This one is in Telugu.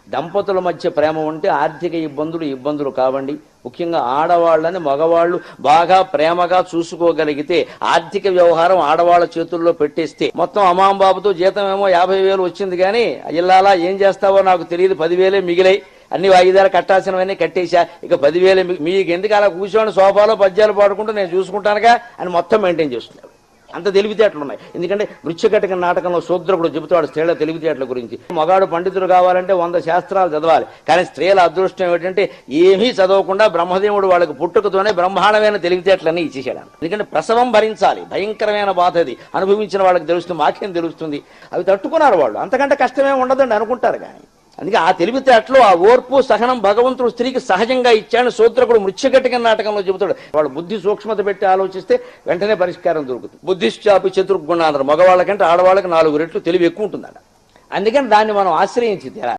దంపతుల మధ్య ప్రేమ ఉంటే ఆర్థిక ఇబ్బందులు కావండి. ముఖ్యంగా ఆడవాళ్ళని మగవాళ్ళు బాగా ప్రేమగా చూసుకోగలిగితే ఆర్థిక వ్యవహారం ఆడవాళ్ళ చేతుల్లో పెట్టేస్తే మొత్తం అమాంబాబుతో జీతం ఏమో 50,000 వచ్చింది, కానీ ఇల్లాలా ఏం చేస్తావో నాకు తెలియదు, 10,000 మిగిలాయి, అన్ని వాయిదాలు కట్టాల్సినవన్నీ కట్టేశా, ఇక 10,000 మీకు ఎందుకు అలా కూర్చొని సోఫాలో పద్యాలు పాడుకుంటూ నేను చూసుకుంటానుగా అని మొత్తం మెయింటైన్ చేస్తున్నాడు. అంత తెలివితేటలు ఉన్నాయి. ఎందుకంటే మృచ్ఛకటిక నాటకంలో శూద్రకుడు చెబుతాడు స్త్రీల తెలివితేటల గురించి. మగాడు పండితుడు కావాలంటే 100 శాస్త్రాలు చదవాలి, కానీ స్త్రీల అదృష్టం ఏమిటంటే ఏమీ చదవకుండా బ్రహ్మదేవుడు వాళ్ళకి పుట్టుకతోనే బ్రహ్మాండమైన తెలివితేటలన్నీ ఇచ్చేసాడు. ఎందుకంటే ప్రసవం భరించాలి, భయంకరమైన బాధ అది, అనుభవించిన వాళ్ళకి తెలుస్తుంది, మాకేం తెలుస్తుంది, అవి తట్టుకున్నారు వాళ్ళు, అంతకంటే కష్టమే ఉండదండి అనుకుంటారు. కానీ అందుకే ఆ తెలివితేటలు, ఆ ఓర్పు సహనం భగవంతుడు స్త్రీకి సహజంగా ఇచ్చాడు. శూద్రకుడు మృచ్ఛకటిక నాటకంలో చెబుతాడు, వాడు బుద్ధి సూక్ష్మత పెట్టి ఆలోచిస్తే వెంటనే పరిష్కారం దొరుకుతుంది. బుద్ధిశ్చాపి చతుర్గుణ అన్నారు, మగవాళ్ళకంటే ఆడవాళ్ళకి 4 రెట్లు తెలివి ఎక్కువ ఉంటుందట. అందుకని దాన్ని మనం ఆశ్రయించి